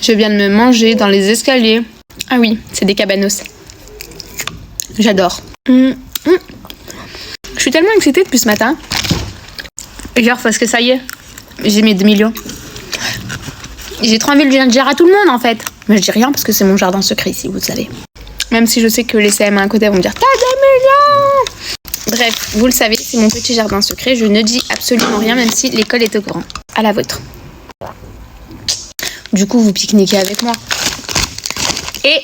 Je viens de me manger dans les escaliers. Ah oui, c'est des cabanos. J'adore. Je suis tellement excitée depuis ce matin. Genre parce que ça y est, j'ai mes 2 millions. J'ai trop envie de le dire à tout le monde en fait. Mais je dis rien parce que c'est mon jardin secret ici, vous le savez. Même si je sais que les CM1 à côté vont me dire « T'as 2 millions !» Bref, vous le savez, c'est mon petit jardin secret. Je ne dis absolument rien même si l'école est au courant. À la vôtre. Du coup, vous pique-niquez avec moi. Et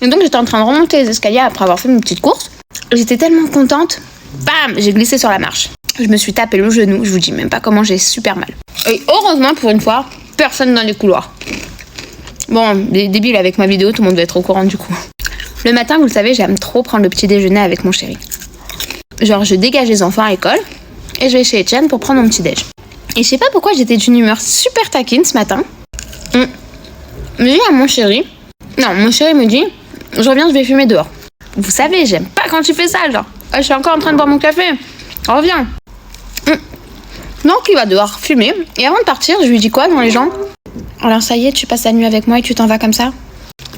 donc, j'étais en train de remonter les escaliers après avoir fait une petite course. J'étais tellement contente. Bam! J'ai glissé sur la marche. Je me suis tapé le genou. Je vous dis même pas comment j'ai super mal. Et heureusement, pour une fois, personne dans les couloirs. Bon, des débiles avec ma vidéo, tout le monde doit être au courant du coup. Le matin, vous le savez, j'aime trop prendre le petit déjeuner avec mon chéri. Genre, je dégage les enfants à l'école et je vais chez Etienne pour prendre mon petit déj. Et je sais pas pourquoi j'étais d'une humeur super taquine ce matin. Je dis à mon chéri, non, mon chéri me dit, je reviens, je vais fumer dehors. Vous savez, j'aime pas quand tu fais ça, genre, je suis encore en train de boire mon café, reviens. Donc il va dehors fumer, et avant de partir, je lui dis quoi dans les jambes? Alors ça y est, tu passes la nuit avec moi et tu t'en vas comme ça?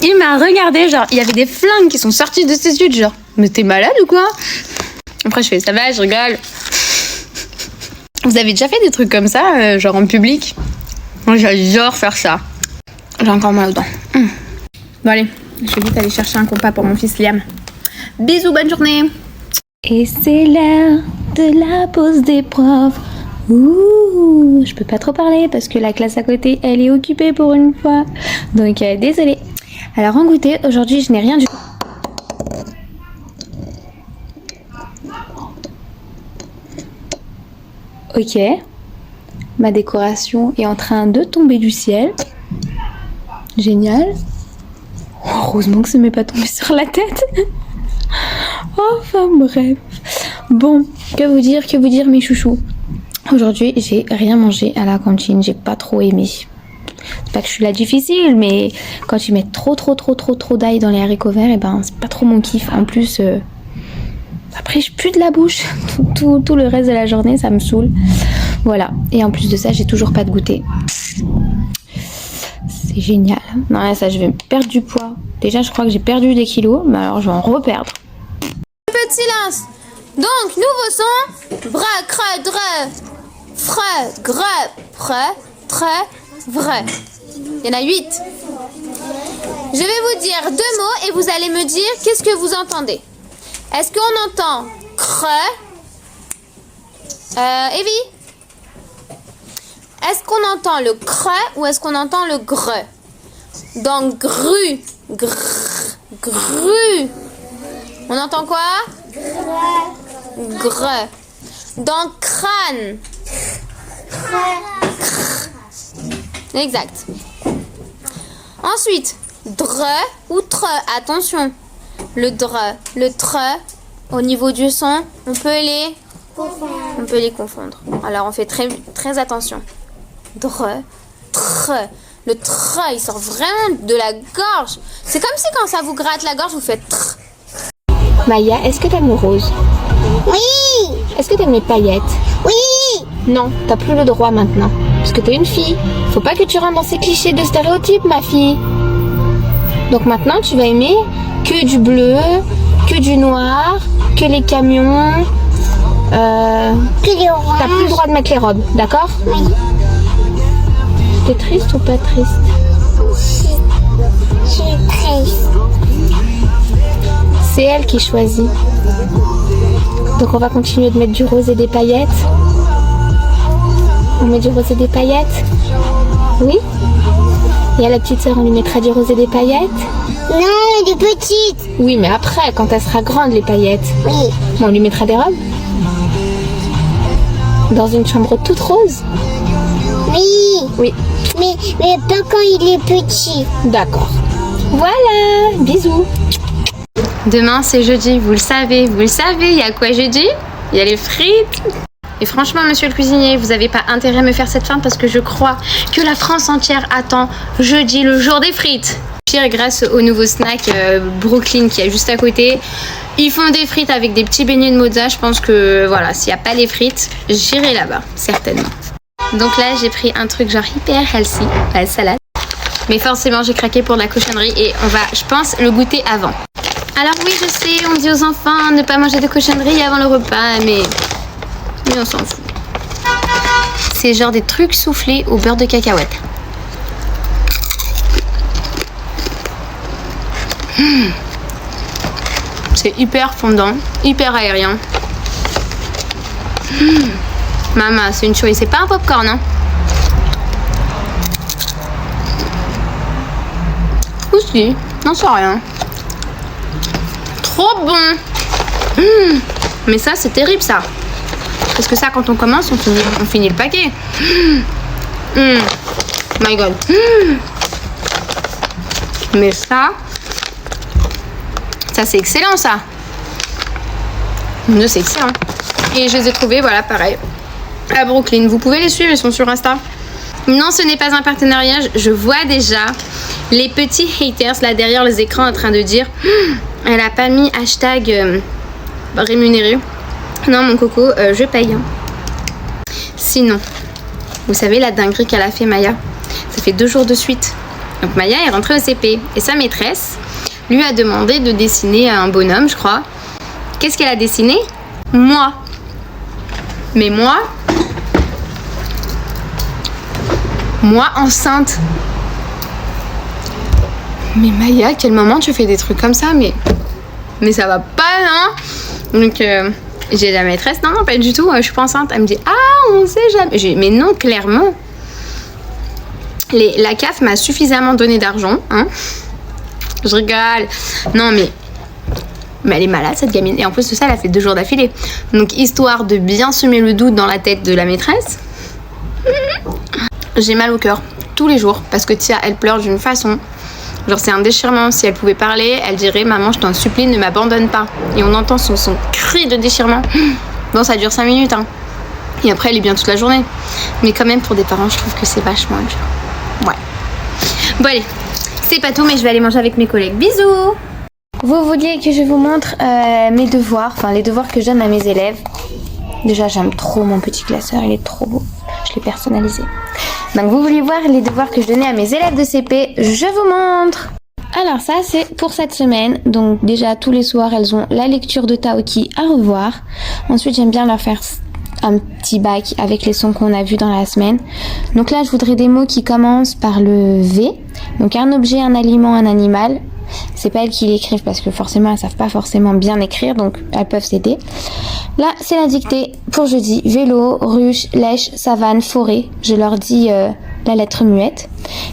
Il m'a regardé, genre, il y avait des flingues qui sont sorties de ses yeux, genre, mais t'es malade ou quoi? Après je fais, ça va, je rigole. Vous avez déjà fait des trucs comme ça, genre en public? Moi j'adore faire ça. J'ai encore mal aux dents. Bon allez, je vais vite aller chercher un compas pour mon fils Liam. Bisous, bonne journée. Et c'est l'heure de la pause des profs. Ouh, je peux pas trop parler parce que la classe à côté, elle est occupée pour une fois. Donc désolée. Alors en goûter, aujourd'hui je n'ai rien du tout. Ok. Ma décoration est en train de tomber du ciel. Génial. Heureusement que ça m'est pas tombé sur la tête. Enfin bref. Bon, que vous dire mes chouchous. Aujourd'hui, j'ai rien mangé à la cantine, j'ai pas trop aimé. C'est pas que je suis là difficile, mais quand ils mettent trop d'ail dans les haricots verts, et ben c'est pas trop mon kiff. En plus, après je pue de la bouche tout le reste de la journée, ça me saoule. Voilà. Et en plus de ça, j'ai toujours pas de goûter. C'est génial. Non, là, ça, je vais perdre du poids. Déjà, je crois que j'ai perdu des kilos, mais alors je vais en reperdre. Un peu de silence. Donc, nouveau son. Vrai, creux, dre. Frais, greux, prêt, très, vrai. Il y en a 8. Je vais vous dire 2 mots et vous allez me dire qu'est-ce que vous entendez. Est-ce qu'on entend creux? Evie? Est-ce qu'on entend le creux ou est-ce qu'on entend le greux? Dans gru, gru. On entend quoi? Greux. Dans crâne. Exact. Ensuite, dre ou tre. Attention. Le dre, le tre, au niveau du son, on peut les confondre. Alors on fait très attention. Dre, tre. Le tre, il sort vraiment de la gorge. C'est comme si quand ça vous gratte la gorge, vous faites tre. Maya, est-ce que t'aimes le rose? Oui. Est-ce que t'aimes les paillettes? Oui. Non, t'as plus le droit maintenant. Parce que t'es une fille. Faut pas que tu rentres dans ces clichés de stéréotypes, ma fille. Donc maintenant, tu vas aimer que du bleu, que du noir, que les camions. Que les oranges. T'as plus le droit de mettre les robes, d'accord? Oui. T'es triste ou pas triste? Je suis triste. C'est elle qui choisit. Donc on va continuer de mettre du rose et des paillettes. On met du rose et des paillettes? Oui? Et à la petite sœur, on lui mettra du rose et des paillettes? Non, des petites. Oui, mais après, quand elle sera grande, les paillettes. Oui. On lui mettra des robes? Dans une chambre toute rose? Oui. Oui. Mais pas quand il est petit. D'accord. Voilà, bisous. Demain, c'est jeudi, vous le savez, il y a quoi jeudi? Il y a les frites. Et franchement, monsieur le cuisinier, vous n'avez pas intérêt à me faire cette feinte parce que je crois que la France entière attend jeudi, le jour des frites. Pire, grâce au nouveau snack Brooklyn qui est juste à côté, ils font des frites avec des petits beignets de mozza. Je pense que voilà, s'il n'y a pas les frites, j'irai là-bas, certainement. Donc là, j'ai pris un truc genre hyper healthy, la salade. Mais forcément, j'ai craqué pour de la cochonnerie et on va, je pense, le goûter avant. Alors oui, je sais, on dit aux enfants ne pas manger de cochonnerie avant le repas, mais on s'en fout. C'est genre des trucs soufflés au beurre de cacahuète. C'est hyper fondant, hyper aérien. Maman, c'est une chouille. C'est pas un popcorn, hein? Ou si, non, c'est rien. Trop bon. Mais ça, c'est terrible, ça. Parce que ça, quand on commence, on finit le paquet. My God. Mais ça c'est excellent, ça. C'est excellent. Et je les ai trouvés, voilà, pareil, à Brooklyn. Vous pouvez les suivre, ils sont sur Insta. Non, ce n'est pas un partenariat. Je vois déjà les petits haters là derrière les écrans en train de dire elle a pas mis hashtag rémunéré. Non, mon coco, je paye. Hein. Sinon, vous savez la dinguerie qu'elle a fait, Maya? Ça fait 2 jours de suite. Donc Maya est rentrée au CP et sa maîtresse lui a demandé de dessiner un bonhomme, je crois. Qu'est-ce qu'elle a dessiné? Moi. Mais moi enceinte. Mais Maya, à quel moment tu fais des trucs comme ça? Mais ça va pas, non? Donc j'ai la maîtresse, non, pas du tout, je suis pas enceinte. Elle me dit, ah, on sait jamais. Mais non, clairement. La CAF m'a suffisamment donné d'argent, hein. Je rigole. Non, mais elle est malade, cette gamine. Et en plus de ça, elle a fait 2 jours d'affilée. Donc, histoire de bien semer le doute dans la tête de la maîtresse, j'ai mal au cœur tous les jours. Parce que Tia, elle pleure d'une façon. Genre, c'est un déchirement. Si elle pouvait parler, elle dirait, maman, je t'en supplie, ne m'abandonne pas. Et on entend son cri de déchirement. Bon, ça dure 5 minutes, hein. Et après, elle est bien toute la journée. Mais quand même, pour des parents, je trouve que c'est vachement dur. Ouais. Bon, allez. C'est pas tout, mais je vais aller manger avec mes collègues. Bisous! Vous vouliez que je vous montre mes devoirs, enfin les devoirs que je donne à mes élèves. Déjà, j'aime trop mon petit classeur, il est trop beau. Je l'ai personnalisé. Donc, vous vouliez voir les devoirs que je donnais à mes élèves de CP. Je vous montre! Alors ça, c'est pour cette semaine. Donc déjà, tous les soirs, elles ont la lecture de Taoki à revoir. Ensuite, j'aime bien leur faire un petit bac avec les sons qu'on a vus dans la semaine. Donc là, je voudrais des mots qui commencent par le V. Donc un objet, un aliment, un animal. C'est pas elles qui l'écrivent parce que forcément, elles savent pas forcément bien écrire. Donc elles peuvent s'aider. Là, c'est la dictée pour jeudi. Vélo, ruche, lèche, savane, forêt. Je leur dis la lettre muette.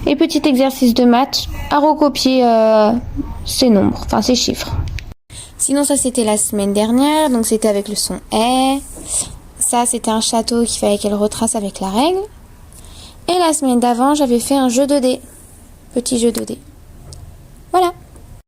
Et petit exercice de maths à recopier ces nombres, enfin ces chiffres. Sinon, ça c'était la semaine dernière. Donc c'était avec le son E. Ça, c'était un château qu'il fallait qu'elle retrace avec la règle. Et la semaine d'avant, j'avais fait un jeu 2D. Petit jeu 2D.